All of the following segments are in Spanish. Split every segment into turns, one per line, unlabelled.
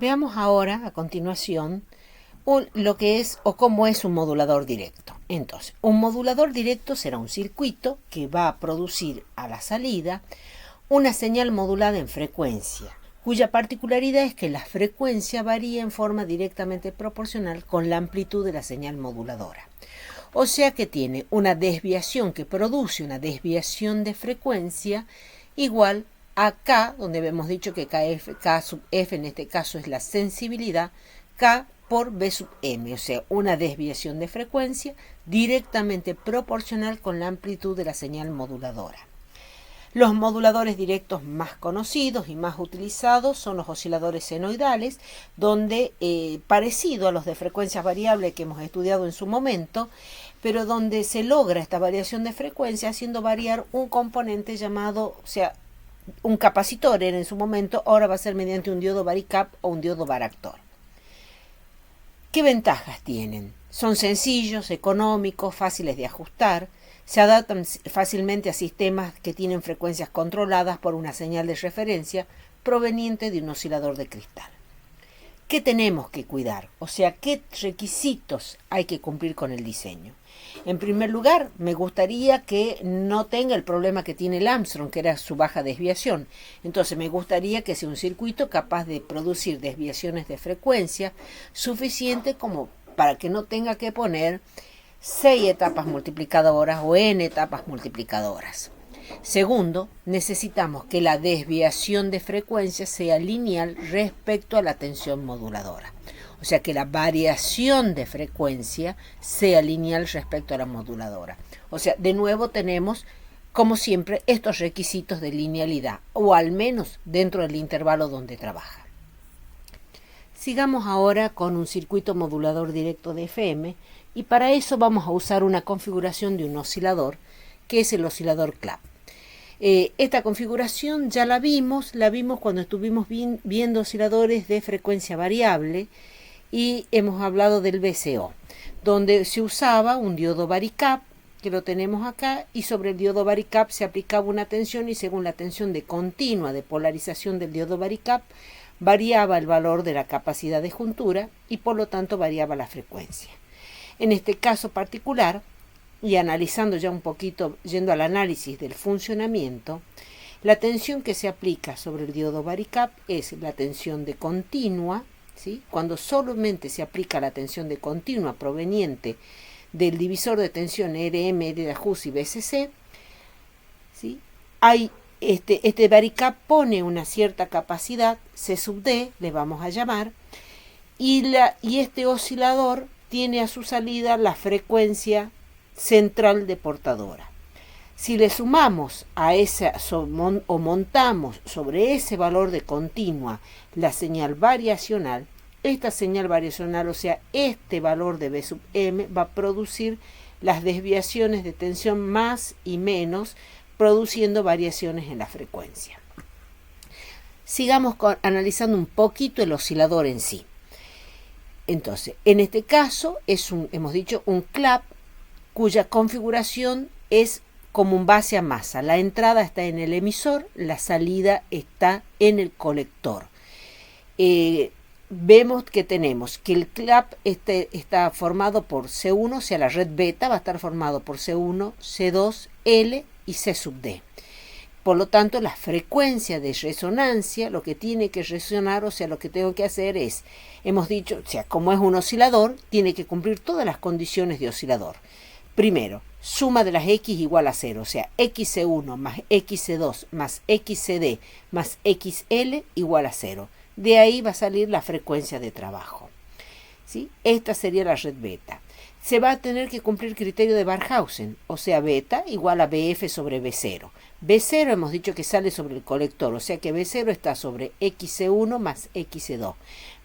Veamos ahora, a continuación, lo que es o cómo es un modulador directo. Entonces, un modulador directo será un circuito que va a producir a la salida una señal modulada en frecuencia, cuya particularidad es que la frecuencia varía en forma directamente proporcional con la amplitud de la señal moduladora. O sea que tiene una desviación que produce una desviación de frecuencia igual a K, donde hemos dicho que K sub F en este caso es la sensibilidad, K por B sub M, o sea, una desviación de frecuencia directamente proporcional con la amplitud de la señal moduladora. Los moduladores directos más conocidos y más utilizados son los osciladores senoidales, donde, parecido a los de frecuencia variable que hemos estudiado en su momento, pero donde se logra esta variación de frecuencia haciendo variar un componente llamado, o sea, un capacitor era en su momento, ahora va a ser mediante un diodo varicap o un diodo varactor. ¿Qué ventajas tienen? Son sencillos, económicos, fáciles de ajustar, se adaptan fácilmente a sistemas que tienen frecuencias controladas por una señal de referencia proveniente de un oscilador de cristal. ¿Qué tenemos que cuidar? O sea, ¿qué requisitos hay que cumplir con el diseño? En primer lugar, me gustaría que no tenga el problema que tiene el Armstrong, que era su baja desviación. Entonces, me gustaría que sea un circuito capaz de producir desviaciones de frecuencia suficiente como para que no tenga que poner 6 etapas multiplicadoras o n etapas multiplicadoras. Segundo, necesitamos que la desviación de frecuencia sea lineal respecto a la tensión moduladora. O sea, que la variación de frecuencia sea lineal respecto a la moduladora. O sea, de nuevo tenemos, como siempre, estos requisitos de linealidad, o al menos dentro del intervalo donde trabaja. Sigamos ahora con un circuito modulador directo de FM, y para eso vamos a usar una configuración de un oscilador, que es el oscilador clap. Esta configuración ya la vimos cuando estuvimos viendo osciladores de frecuencia variable y hemos hablado del VCO, donde se usaba un diodo varicap, que lo tenemos acá, y sobre el diodo varicap se aplicaba una tensión y según la tensión de continua de polarización del diodo varicap variaba el valor de la capacidad de juntura y por lo tanto variaba la frecuencia. En este caso particular, y analizando ya un poquito, yendo al análisis del funcionamiento, la tensión que se aplica sobre el diodo varicap es la tensión de continua, ¿sí? Cuando solamente se aplica la tensión de continua proveniente del divisor de tensión RM de ajustes y BCC, ¿sí? Este varicap pone una cierta capacidad, C sub D, le vamos a llamar, y este oscilador tiene a su salida la frecuencia central de portadora. Si le sumamos a esa o montamos sobre ese valor de continua la señal variacional, esta señal variacional, o sea, este valor de B sub M, va a producir las desviaciones de tensión más y menos, produciendo variaciones en la frecuencia. Sigamos analizando un poquito el oscilador en sí. Entonces, en este caso hemos dicho un clap cuya configuración es como un base a masa. La entrada está en el emisor, la salida está en el colector. Vemos que tenemos que el clap está formado por C1, o sea, la red beta va a estar formado por C1, C2, L y C sub D. Por lo tanto, la frecuencia de resonancia, lo que tiene que resonar, o sea, lo que tengo que hacer es, hemos dicho, o sea, como es un oscilador, tiene que cumplir todas las condiciones de oscilador. Primero, suma de las X igual a 0, o sea, XC1 más XC2 más XCD más XL igual a 0. De ahí va a salir la frecuencia de trabajo. ¿Sí? Esta sería la red beta. Se va a tener que cumplir criterio de Barkhausen, o sea, beta igual a BF sobre B0. B0 hemos dicho que sale sobre el colector, o sea que B0 está sobre XC1 más XC2.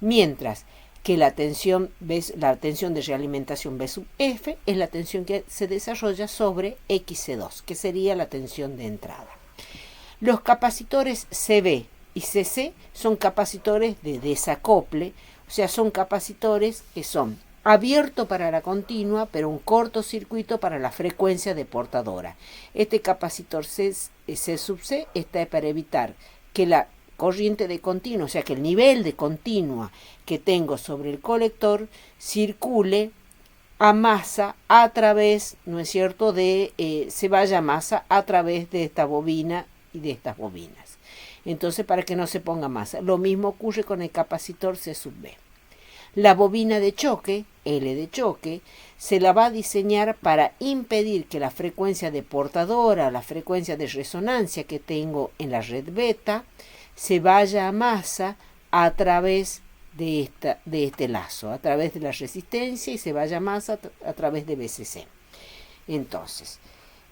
Mientras que la tensión de realimentación B sub F es la tensión que se desarrolla sobre XC2, que sería la tensión de entrada. Los capacitores CB y CC son capacitores de desacople, o sea, son capacitores que son abierto para la continua, pero un cortocircuito para la frecuencia de portadora. Este capacitor C sub C está para evitar que la corriente de continua, o sea que el nivel de continua que tengo sobre el colector circule a masa a través, ¿no es cierto?, se vaya a masa a través de esta bobina y de estas bobinas. Entonces, para que no se ponga masa. Lo mismo ocurre con el capacitor C sub B. La bobina de choque, L de choque, se la va a diseñar para impedir que la frecuencia de portadora, la frecuencia de resonancia que tengo en la red beta, se vaya a masa a través de este lazo, a través de la resistencia, y se vaya a masa a través de BCC. Entonces,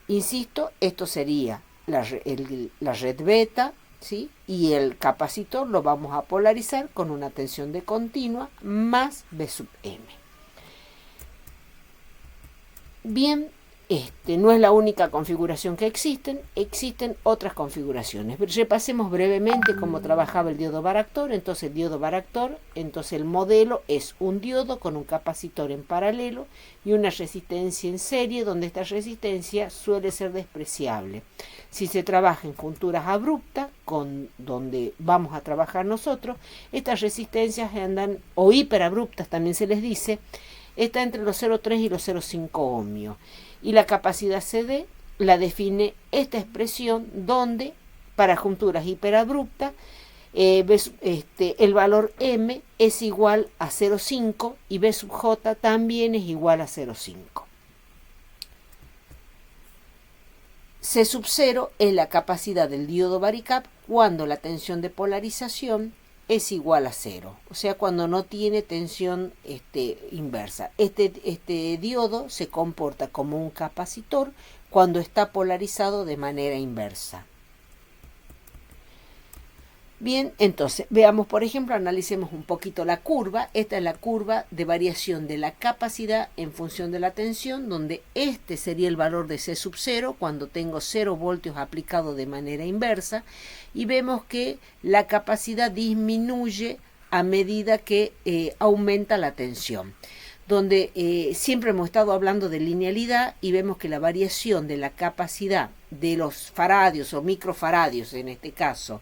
insisto, esto sería la red beta, ¿sí? Y el capacitor lo vamos a polarizar con una tensión de continua más B sub M. Bien, no es la única configuración que existen otras configuraciones. Repasemos brevemente cómo trabajaba el diodo varactor. Entonces el diodo varactor, el modelo es un diodo con un capacitor en paralelo y una resistencia en serie, donde esta resistencia suele ser despreciable. Si se trabaja en junturas abruptas, donde vamos a trabajar nosotros, estas resistencias andan, o hiperabruptas también se les dice, está entre los 0,3 y los 0,5 ohmios. Y la capacidad CD la define esta expresión, donde para junturas hiperabruptas el valor M es igual a 0,5 y B sub J también es igual a 0,5. C sub 0 es la capacidad del diodo varicap cuando la tensión de polarización es igual a 0, o sea, cuando no tiene tensión inversa. Este diodo se comporta como un capacitor cuando está polarizado de manera inversa. Bien, entonces, veamos, por ejemplo, analicemos un poquito la curva. Esta es la curva de variación de la capacidad en función de la tensión, donde este sería el valor de C sub 0 cuando tengo 0 voltios aplicado de manera inversa, y vemos que la capacidad disminuye a medida que aumenta la tensión, donde siempre hemos estado hablando de linealidad, y vemos que la variación de la capacidad de los faradios o microfaradios en este caso,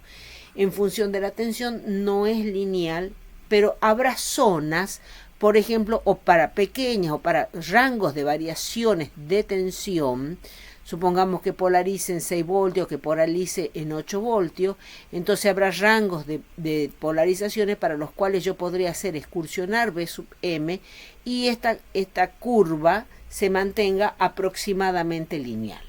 en función de la tensión, no es lineal, pero habrá zonas, por ejemplo, o para pequeñas o para rangos de variaciones de tensión, supongamos que polarice en 6 voltios, que polarice en 8 voltios, entonces habrá rangos de polarizaciones para los cuales yo podría hacer excursionar B sub M y esta curva se mantenga aproximadamente lineal.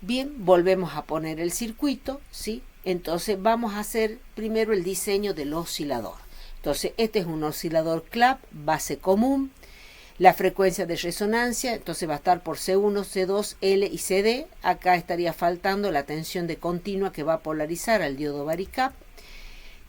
Bien, volvemos a poner el circuito, ¿sí? Entonces vamos a hacer primero el diseño del oscilador. Entonces este es un oscilador clap, base común. La frecuencia de resonancia, entonces va a estar por C1, C2, L y CD. Acá estaría faltando la tensión de continua que va a polarizar al diodo varicap.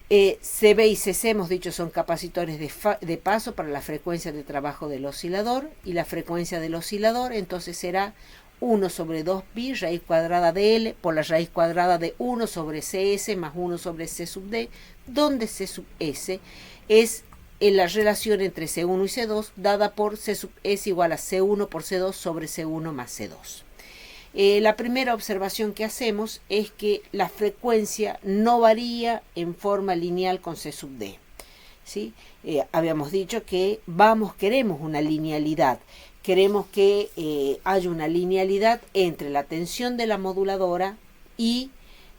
CB y CC, hemos dicho, son capacitores de paso para la frecuencia de trabajo del oscilador. Y la frecuencia del oscilador entonces será 1 sobre 2pi raíz cuadrada de L por la raíz cuadrada de 1 sobre CS más 1 sobre C sub D, donde C sub S es la relación entre C1 y C2 dada por C sub S igual a C1 por C2 sobre C1 más C2. La primera observación que hacemos es que la frecuencia no varía en forma lineal con C sub D, ¿sí? Habíamos dicho que queremos una linealidad. Queremos que haya una linealidad entre la tensión de la moduladora y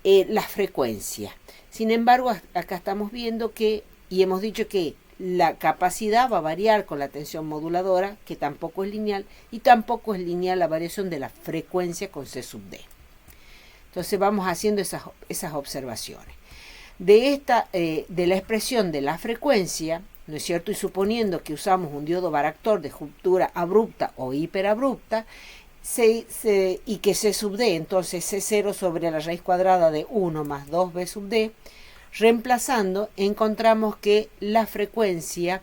la frecuencia. Sin embargo, acá estamos viendo que, y hemos dicho que la capacidad va a variar con la tensión moduladora, que tampoco es lineal, y tampoco es lineal la variación de la frecuencia con C sub D. Entonces vamos haciendo esas observaciones. De la expresión de la frecuencia, ¿no es cierto? Y suponiendo que usamos un diodo varactor de juntura abrupta o hiperabrupta, y que C sub D, entonces C0 sobre la raíz cuadrada de 1 más 2B sub D, reemplazando, encontramos que la frecuencia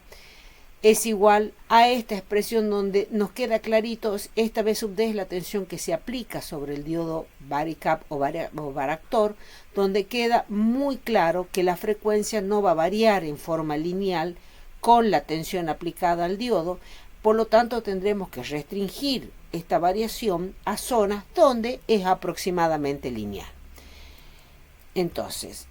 es igual a esta expresión donde nos queda clarito, esta B sub D es la tensión que se aplica sobre el diodo varicap o varactor, donde queda muy claro que la frecuencia no va a variar en forma lineal con la tensión aplicada al diodo. Por lo tanto, tendremos que restringir esta variación a zonas donde es aproximadamente lineal. Entonces,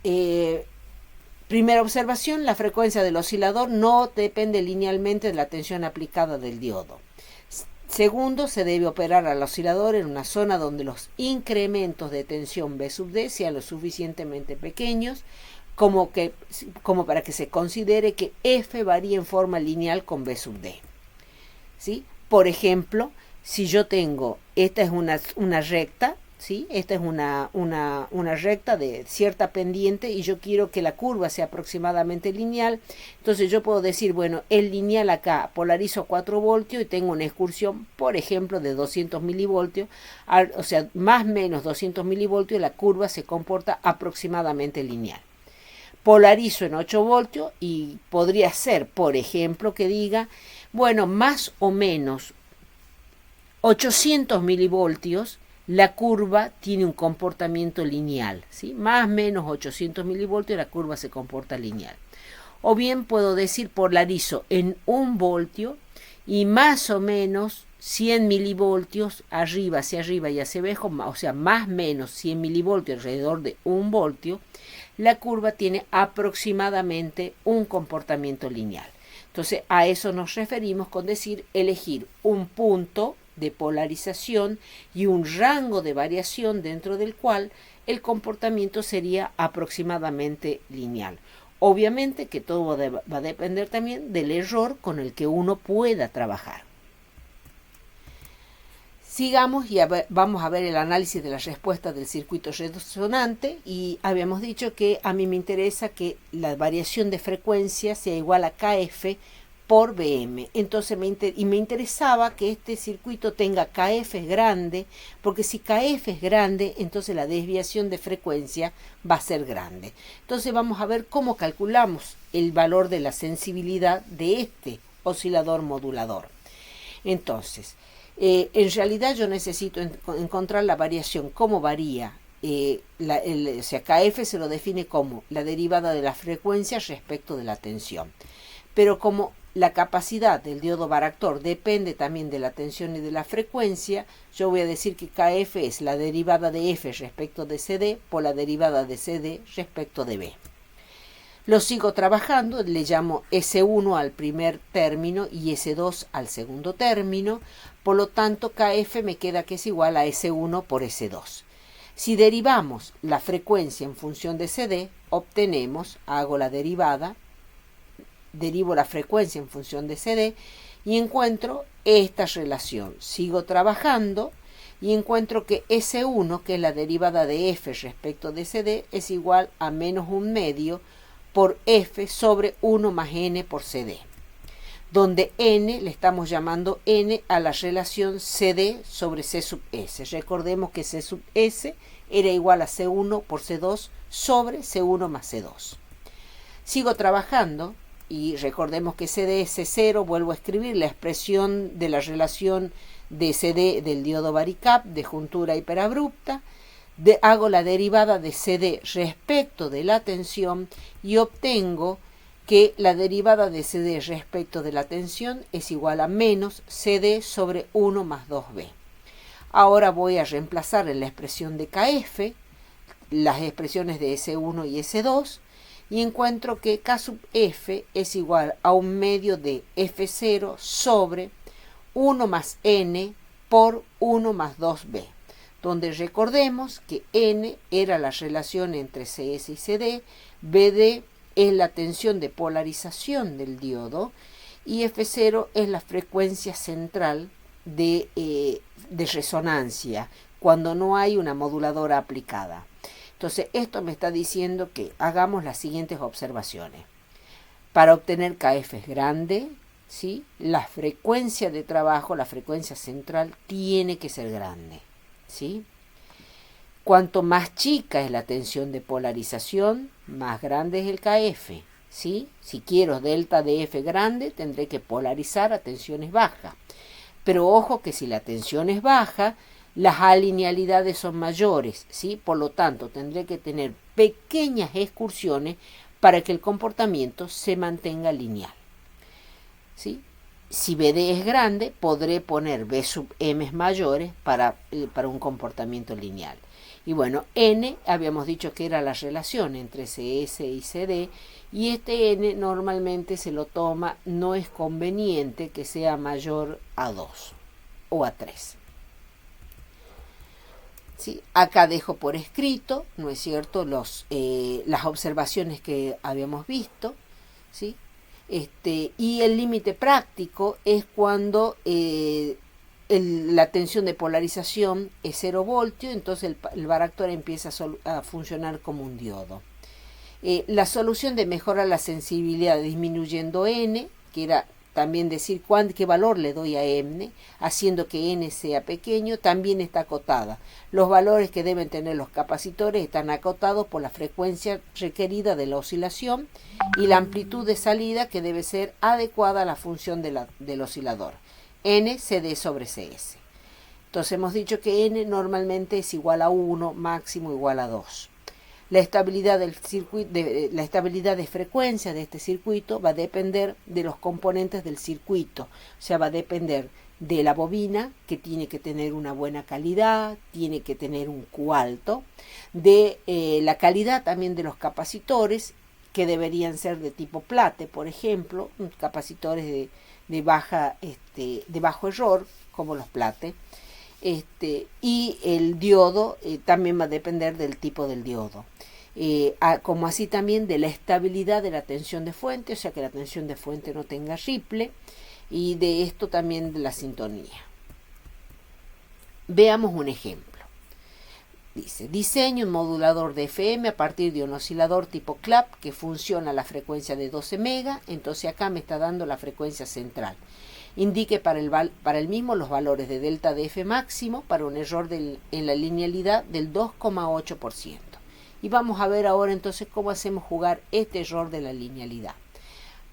primera observación, la frecuencia del oscilador no depende linealmente de la tensión aplicada del diodo. Segundo, se debe operar al oscilador en una zona donde los incrementos de tensión V sub D sean lo suficientemente pequeños como para que se considere que F varía en forma lineal con V sub D. ¿Sí? Por ejemplo, si yo tengo, esta es una recta, ¿sí? Esta es una recta de cierta pendiente y yo quiero que la curva sea aproximadamente lineal, entonces yo puedo decir, bueno, el lineal acá polarizo a 4 voltios y tengo una excursión, por ejemplo, de 200 milivoltios, o sea, más o menos 200 milivoltios, la curva se comporta aproximadamente lineal. Polarizo en 8 voltios y podría ser, por ejemplo, que diga, bueno, más o menos 800 milivoltios, la curva tiene un comportamiento lineal, ¿sí? Más o menos 800 milivoltios, la curva se comporta lineal. O bien puedo decir polarizo en 1 voltio y más o menos 100 milivoltios hacia arriba y hacia abajo, o sea, más o menos 100 milivoltios alrededor de 1 voltio, la curva tiene aproximadamente un comportamiento lineal. Entonces, a eso nos referimos con decir elegir un punto de polarización y un rango de variación dentro del cual el comportamiento sería aproximadamente lineal. Obviamente que todo va a depender también del error con el que uno pueda trabajar. Sigamos y vamos a ver el análisis de la respuesta del circuito resonante y habíamos dicho que a mí me interesa que la variación de frecuencia sea igual a KF por Bm. Entonces me interesaba que este circuito tenga KF grande, porque si KF es grande, entonces la desviación de frecuencia va a ser grande. Entonces vamos a ver cómo calculamos el valor de la sensibilidad de este oscilador modulador. Entonces, en realidad yo necesito encontrar la variación, cómo varía. O sea, KF se lo define como la derivada de la frecuencia respecto de la tensión. Pero como la capacidad del diodo varactor depende también de la tensión y de la frecuencia, yo voy a decir que KF es la derivada de F respecto de CD por la derivada de CD respecto de B. Lo sigo trabajando, le llamo S1 al primer término y S2 al segundo término, por lo tanto KF me queda que es igual a S1 por S2. Si derivamos la frecuencia en función de CD, obtenemos, hago la derivada, derivo la frecuencia en función de CD y encuentro esta relación. Sigo trabajando y encuentro que S1, que es la derivada de F respecto de CD, es igual a menos 1/2 por F sobre 1 más N por CD, donde N le estamos llamando N a la relación CD sobre C sub S. Recordemos que C sub S era igual a C1 por C2 sobre C1 más C2. Sigo trabajando y recordemos que CD es C0, vuelvo a escribir la expresión de la relación de CD del diodo varicap de juntura hiperabrupta, hago la derivada de CD respecto de la tensión y obtengo que la derivada de CD respecto de la tensión es igual a menos CD sobre 1 más 2B. Ahora voy a reemplazar en la expresión de KF las expresiones de S1 y S2 y encuentro que K sub F es igual a 1/2 de F0 sobre 1 más N por 1 más 2B, donde recordemos que N era la relación entre CS y CD, BD es la tensión de polarización del diodo y F0 es la frecuencia central de resonancia cuando no hay una moduladora aplicada. Entonces esto me está diciendo que hagamos las siguientes observaciones. Para obtener KF grande, ¿sí?, la frecuencia de trabajo, la frecuencia central, tiene que ser grande, ¿sí? Cuanto más chica es la tensión de polarización, más grande es el KF, ¿sí? Si quiero delta de F grande, tendré que polarizar a tensiones bajas. Pero ojo que si la tensión es baja, las alinealidades son mayores, ¿sí? Por lo tanto, tendré que tener pequeñas excursiones para que el comportamiento se mantenga lineal, ¿sí? Si BD es grande, podré poner B sub M mayores para un comportamiento lineal. Y bueno, N habíamos dicho que era la relación entre CS y CD, y este N normalmente se lo toma, no es conveniente que sea mayor a 2 o a 3. ¿Sí? Acá dejo por escrito, ¿no es cierto?, las observaciones que habíamos visto, ¿sí? Y el límite práctico es cuando la tensión de polarización es 0 voltio, entonces el varactor empieza a funcionar como un diodo. La solución de mejora la sensibilidad disminuyendo N, que era también decir qué valor le doy a N, haciendo que N sea pequeño, también está acotada. Los valores que deben tener los capacitores están acotados por la frecuencia requerida de la oscilación y la amplitud de salida que debe ser adecuada a la función del oscilador. N CD sobre CS. Entonces hemos dicho que N normalmente es igual a 1, máximo igual a 2. La estabilidad de frecuencia de este circuito va a depender de los componentes del circuito, o sea, va a depender de la bobina, que tiene que tener una buena calidad, tiene que tener un Q alto, de la calidad también de los capacitores, que deberían ser de tipo plate, por ejemplo, capacitores de bajo error, como los plate. Y el diodo también va a depender del tipo del diodo, como así también de la estabilidad de la tensión de fuente, o sea que la tensión de fuente no tenga ripple, y de esto también de la sintonía. Veamos un ejemplo. Dice, diseño un modulador de FM a partir de un oscilador tipo clap que funciona a la frecuencia de 12 mega, entonces acá me está dando la frecuencia central. Indique para el mismo los valores de delta de F máximo para un error en la linealidad del 2,8%. Y vamos a ver ahora entonces cómo hacemos jugar este error de la linealidad.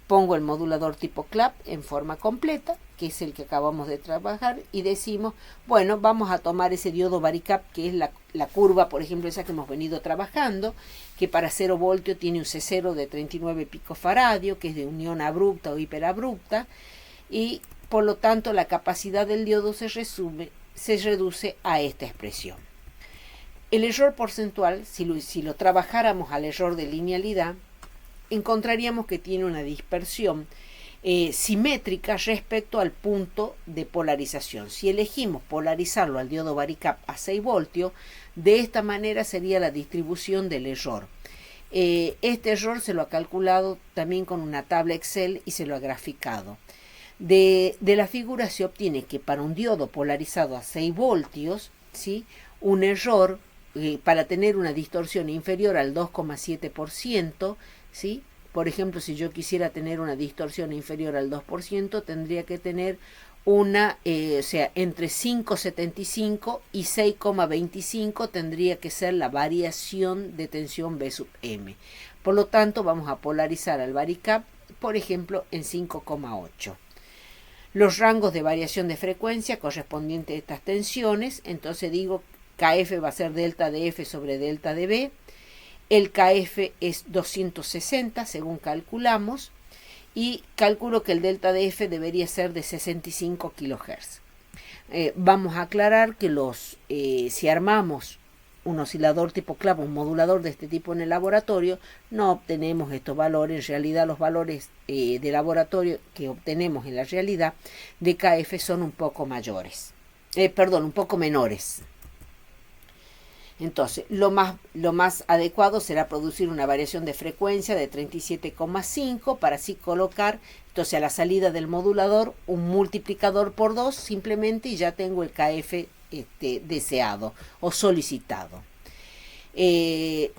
Pongo el modulador tipo clap en forma completa, que es el que acabamos de trabajar, y decimos, bueno, vamos a tomar ese diodo varicap, que es la curva, por ejemplo, esa que hemos venido trabajando, que para 0 voltio tiene un C0 de 39 picofaradio, que es de unión abrupta o hiperabrupta, y por lo tanto la capacidad del diodo se reduce a esta expresión. El error porcentual, si lo trabajáramos al error de linealidad, encontraríamos que tiene una dispersión simétrica respecto al punto de polarización. Si elegimos polarizarlo al diodo varicap a 6 voltios, de esta manera sería la distribución del error. Este error se lo ha calculado también con una tabla Excel y se lo ha graficado. De la figura se obtiene que para un diodo polarizado a 6 voltios, ¿sí?, un error para tener una distorsión inferior al 2,7%, ¿sí?, por ejemplo, si yo quisiera tener una distorsión inferior al 2%, tendría que tener una, o sea, entre 5,75 y 6,25 tendría que ser la variación de tensión B sub M. Por lo tanto, vamos a polarizar al varicap, por ejemplo, en 5,8. Los rangos de variación de frecuencia correspondientes a estas tensiones, entonces digo KF va a ser delta de F sobre delta de B, el KF es 260 según calculamos, y calculo que el delta de F debería ser de 65 kHz. Vamos a aclarar que si armamos un oscilador tipo clap, un modulador de este tipo en el laboratorio, no obtenemos estos valores. En realidad los valores de laboratorio que obtenemos en la realidad de KF son un poco mayores, un poco menores. Entonces, lo más adecuado será producir una variación de frecuencia de 37,5 para así colocar entonces a la salida del modulador un multiplicador por 2 simplemente, y ya tengo el KF deseado o solicitado.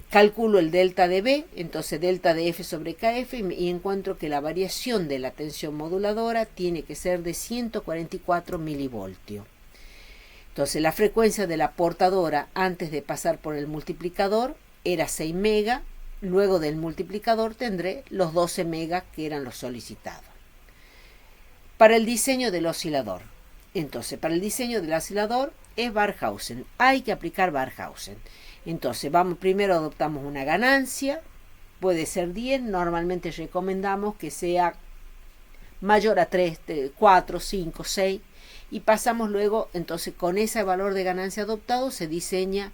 Calculo el delta de B, entonces delta de F sobre KF, y encuentro que la variación de la tensión moduladora tiene que ser de 144 milivoltios. Entonces la frecuencia de la portadora antes de pasar por el multiplicador era 6 mega, luego del multiplicador tendré los 12 megas que eran los solicitados. Para el diseño del oscilador, entonces para el diseño del oscilador es Barkhausen, hay que aplicar Barkhausen. Entonces primero adoptamos una ganancia, puede ser 10, normalmente recomendamos que sea mayor a 3, 4, 5, 6, y pasamos luego, entonces con ese valor de ganancia adoptado se diseña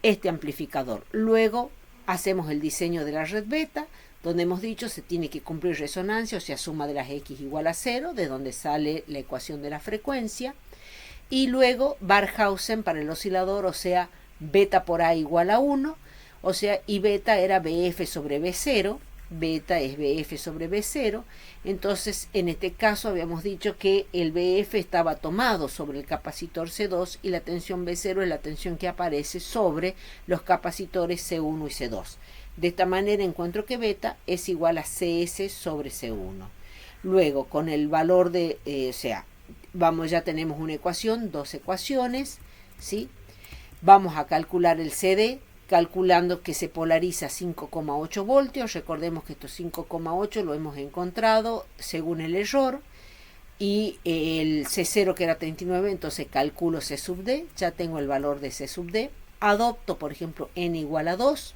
este amplificador. Luego hacemos el diseño de la red beta, donde hemos dicho se tiene que cumplir resonancia, o sea, suma de las X igual a 0, de donde sale la ecuación de la frecuencia. Y luego Barkhausen para el oscilador, o sea, beta por A igual a 1, o sea, y beta era BF sobre B0, beta es BF sobre B0, entonces en este caso habíamos dicho que el BF estaba tomado sobre el capacitor C2 y la tensión B0 es la tensión que aparece sobre los capacitores C1 y C2. De esta manera encuentro que beta es igual a CS sobre C1. Luego con el valor de, ya tenemos una ecuación, dos ecuaciones, ¿sí? Vamos a calcular el CD, calculando que se polariza 5,8 voltios. Recordemos que estos 5,8 lo hemos encontrado según el error. Y el C0 que era 39, entonces calculo C sub D. Ya tengo el valor de C sub D. Adopto, por ejemplo, N igual a 2.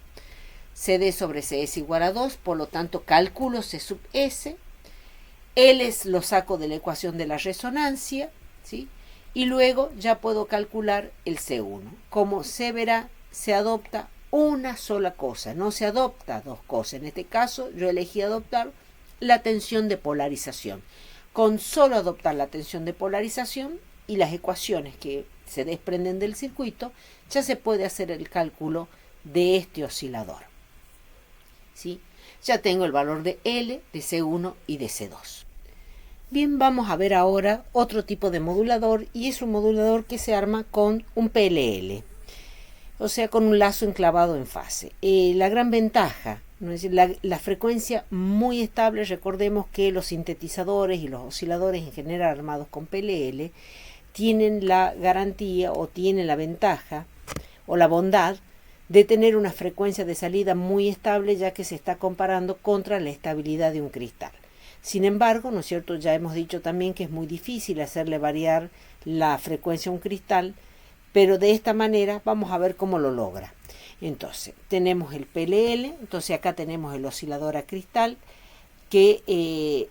CD sobre CS igual a 2. Por lo tanto, calculo C sub S. L lo saco de la ecuación de la resonancia, ¿sí? Y luego ya puedo calcular el C1. Como se verá, se adopta una sola cosa, no se adopta dos cosas. En este caso yo elegí adoptar la tensión de polarización. Con solo adoptar la tensión de polarización y las ecuaciones que se desprenden del circuito, ya se puede hacer el cálculo de este oscilador, ¿sí? Ya tengo el valor de L, de C1 y de C2. Bien, vamos a ver ahora otro tipo de modulador, y es un modulador que se arma con un PLL, o sea, con un lazo enclavado en fase. La gran ventaja, ¿no? Es decir, la frecuencia muy estable. Recordemos que los sintetizadores y los osciladores en general armados con PLL tienen la garantía o tienen la ventaja o la bondad de tener una frecuencia de salida muy estable, ya que se está comparando contra la estabilidad de un cristal. Sin embargo, ¿no es cierto?, ya hemos dicho también que es muy difícil hacerle variar la frecuencia a un cristal, pero de esta manera vamos a ver cómo lo logra. Entonces, tenemos el PLL, entonces acá tenemos el oscilador a cristal que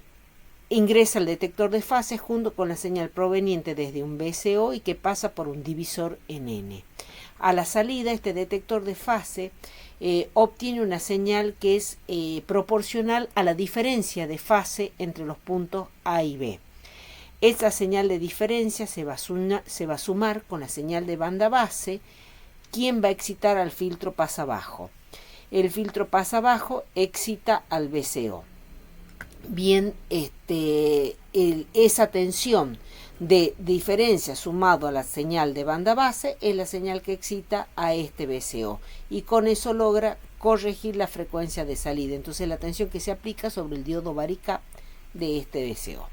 ingresa al detector de fases junto con la señal proveniente desde un VCO y que pasa por un divisor en N. A la salida, este detector de fase obtiene una señal que es proporcional a la diferencia de fase entre los puntos A y B. Esta señal de diferencia se va a sumar con la señal de banda base, quien va a excitar al filtro pasabajo. El filtro pasabajo excita al VCO. Bien, esa tensión de diferencia sumado a la señal de banda base es la señal que excita a este VCO, y con eso logra corregir la frecuencia de salida. Entonces la tensión que se aplica sobre el diodo varicap de este VCO.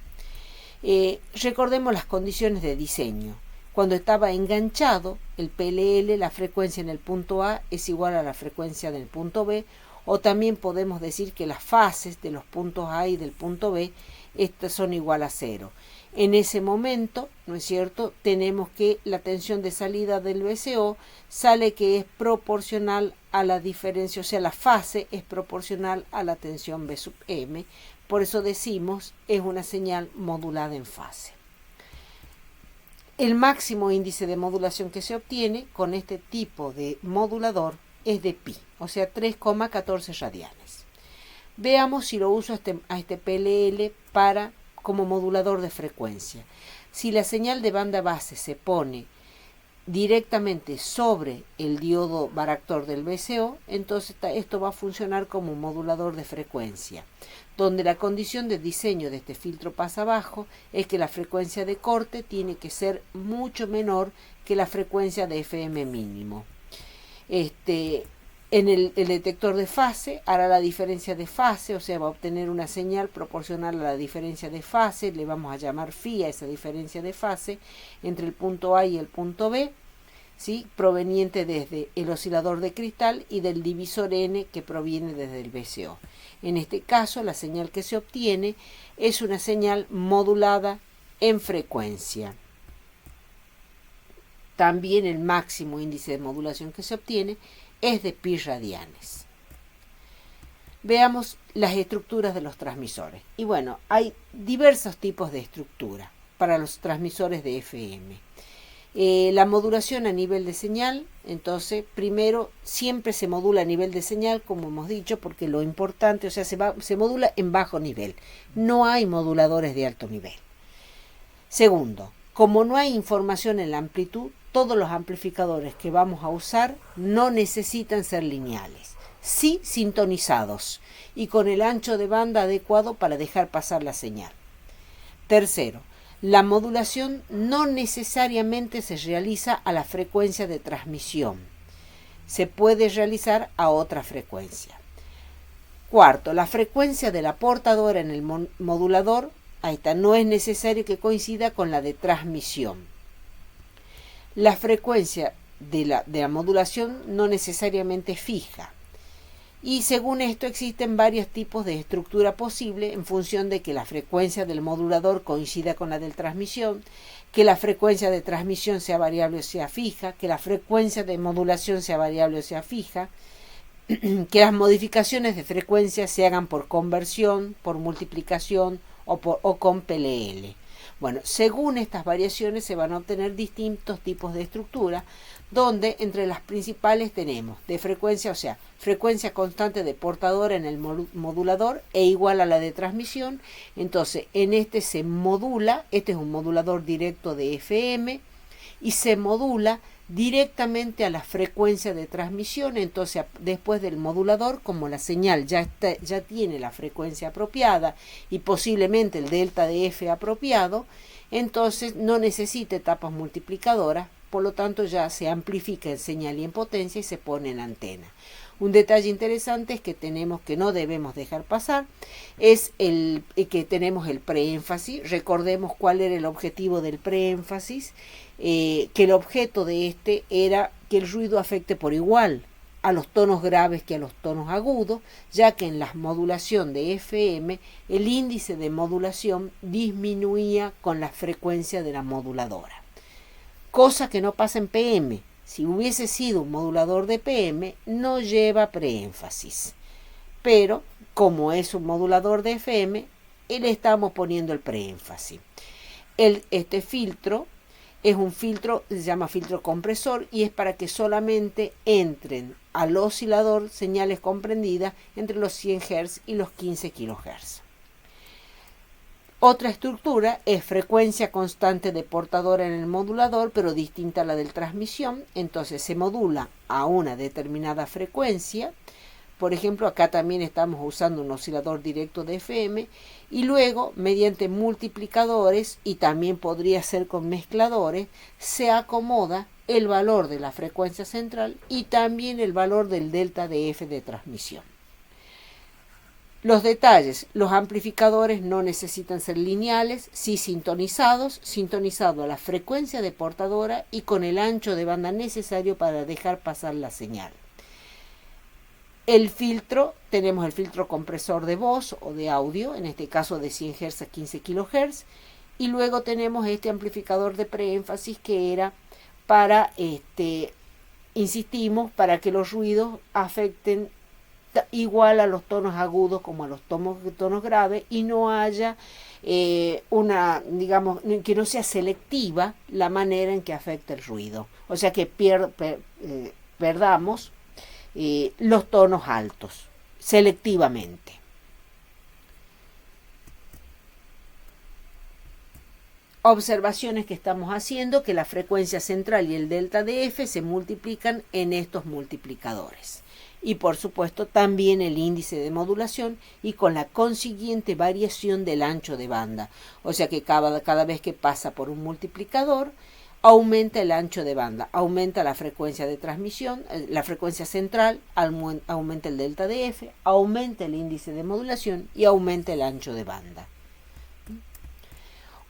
Recordemos las condiciones de diseño. Cuando estaba enganchado el PLL, la frecuencia en el punto A es igual a la frecuencia del punto B, o también podemos decir que las fases de los puntos A y del punto B estas son igual a 0. En ese momento, ¿no es cierto?, tenemos que la tensión de salida del VCO sale que es proporcional a la diferencia, o sea, la fase es proporcional a la tensión B sub M. Por eso decimos es una señal modulada en fase. El máximo índice de modulación que se obtiene con este tipo de modulador es de pi, o sea 3,14 radianes. Veamos si lo uso a este PLL como modulador de frecuencia. Si la señal de banda base se pone directamente sobre el diodo varactor del VCO, entonces esto va a funcionar como un modulador de frecuencia, donde la condición de diseño de este filtro pasabajo es que la frecuencia de corte tiene que ser mucho menor que la frecuencia de FM mínimo. En el detector de fase hará la diferencia de fase, o sea, va a obtener una señal proporcional a la diferencia de fase, le vamos a llamar phi a esa diferencia de fase entre el punto A y el punto B, ¿sí?, proveniente desde el oscilador de cristal y del divisor N que proviene desde el VCO. En este caso, la señal que se obtiene es una señal modulada en frecuencia. También el máximo índice de modulación que se obtiene es de pi radianes. Veamos las estructuras de los transmisores. Y bueno, hay diversos tipos de estructura para los transmisores de FM. La modulación a nivel de señal, entonces primero siempre se modula a nivel de señal, como hemos dicho, porque lo importante, o sea, se modula en bajo nivel, no hay moduladores de alto nivel. Segundo, como no hay información en la amplitud, todos los amplificadores que vamos a usar no necesitan ser lineales, sí sintonizados y con el ancho de banda adecuado para dejar pasar la señal. Tercero, la modulación no necesariamente se realiza a la frecuencia de transmisión. Se puede realizar a otra frecuencia. Cuarto, la frecuencia de la portadora en el modulador, ahí está, no es necesario que coincida con la de transmisión. La frecuencia de la modulación no necesariamente es fija. Y según esto existen varios tipos de estructura posible en función de que la frecuencia del modulador coincida con la de transmisión, que la frecuencia de transmisión sea variable o sea fija, que la frecuencia de modulación sea variable o sea fija, que las modificaciones de frecuencia se hagan por conversión, por multiplicación o con PLL. Bueno, según estas variaciones se van a obtener distintos tipos de estructura, donde entre las principales tenemos de frecuencia, o sea, frecuencia constante de portadora en el modulador e igual a la de transmisión. Entonces, en este se modula, este es un modulador directo de FM, y se modula directamente a la frecuencia de transmisión. Entonces, después del modulador, como la señal ya tiene la frecuencia apropiada y posiblemente el delta de F apropiado, entonces no necesita etapas multiplicadoras, por lo tanto ya se amplifica en señal y en potencia y se pone en antena. Un detalle interesante es que no debemos dejar pasar, es que tenemos el preénfasis. Recordemos cuál era el objetivo del preénfasis, que el objeto de este era que el ruido afecte por igual a los tonos graves que a los tonos agudos, ya que en la modulación de FM el índice de modulación disminuía con la frecuencia de la moduladora, cosa que no pasa en PM. Si hubiese sido un modulador de PM, no lleva preénfasis, pero como es un modulador de FM, le estamos poniendo el preénfasis. Este filtro es un filtro, se llama filtro compresor, y es para que solamente entren al oscilador señales comprendidas entre los 100 Hz y los 15 kHz. Otra estructura es frecuencia constante de portadora en el modulador, pero distinta a la de transmisión. Entonces se modula a una determinada frecuencia. Por ejemplo, acá también estamos usando un oscilador directo de FM, y luego, mediante multiplicadores, y también podría ser con mezcladores, se acomoda el valor de la frecuencia central y también el valor del delta de F de transmisión. Los detalles: los amplificadores no necesitan ser lineales, sí sintonizados a la frecuencia de portadora y con el ancho de banda necesario para dejar pasar la señal. El filtro, tenemos el filtro compresor de voz o de audio, en este caso de 100 Hz a 15 kHz, y luego tenemos este amplificador de preénfasis que era para, insistimos, para que los ruidos afecten igual a los tonos agudos como a los tonos graves y no haya digamos, que no sea selectiva la manera en que afecta el ruido. O sea que perdamos los tonos altos selectivamente. Observaciones que estamos haciendo: que la frecuencia central y el delta de F se multiplican en estos multiplicadores. Y por supuesto también el índice de modulación y con la consiguiente variación del ancho de banda. O sea que cada vez que pasa por un multiplicador, aumenta el ancho de banda, aumenta la frecuencia de transmisión, la frecuencia central, aumenta el delta de F, aumenta el índice de modulación y aumenta el ancho de banda.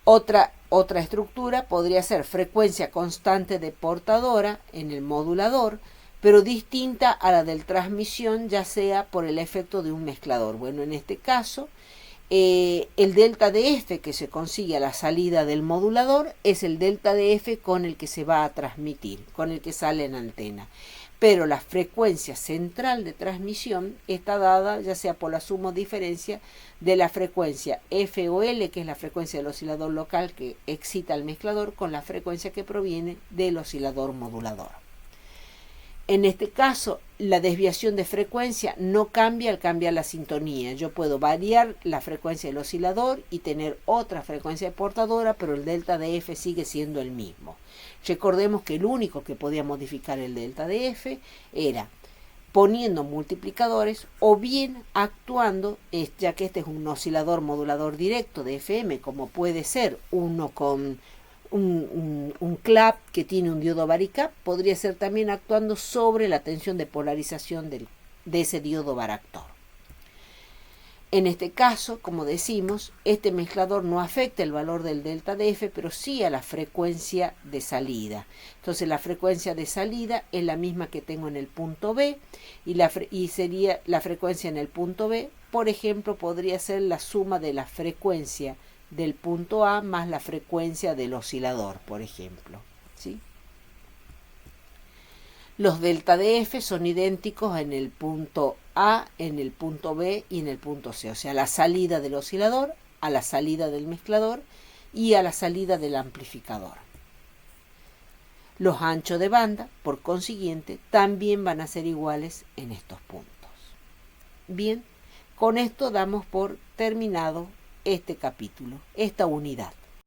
Otra estructura podría ser frecuencia constante de portadora en el modulador, pero distinta a la del transmisión, ya sea por el efecto de un mezclador. Bueno, en este caso, el delta de F que se consigue a la salida del modulador es el delta de F con el que se va a transmitir, con el que sale en antena. pero la frecuencia central de transmisión está dada ya sea por la suma o diferencia de la frecuencia F o L, que es la frecuencia del oscilador local que excita al mezclador, con la frecuencia que proviene del oscilador modulador. En este caso, la desviación de frecuencia no cambia al cambiar la sintonía. Yo puedo variar la frecuencia del oscilador y tener otra frecuencia de portadora, pero el delta de F sigue siendo el mismo. Recordemos que el único que podía modificar el delta de F era poniendo multiplicadores o bien actuando, ya que este es un oscilador modulador directo de FM, como puede ser uno con un CLAP que tiene un diodo varicap, podría ser también actuando sobre la tensión de polarización de ese diodo varactor. En este caso, como decimos, este mezclador no afecta el valor del delta de F, pero sí a la frecuencia de salida. Entonces la frecuencia de salida es la misma que tengo en el punto B y sería la frecuencia en el punto B, por ejemplo, podría ser la suma de la frecuencia del punto A más la frecuencia del oscilador, por ejemplo, ¿sí? Los delta de F son idénticos en el punto A, en el punto B y en el punto C, o sea, a la salida del oscilador, a la salida del mezclador y a la salida del amplificador. Los anchos de banda, por consiguiente, también van a ser iguales en estos puntos. Bien, con esto damos por terminado este capítulo, esta unidad.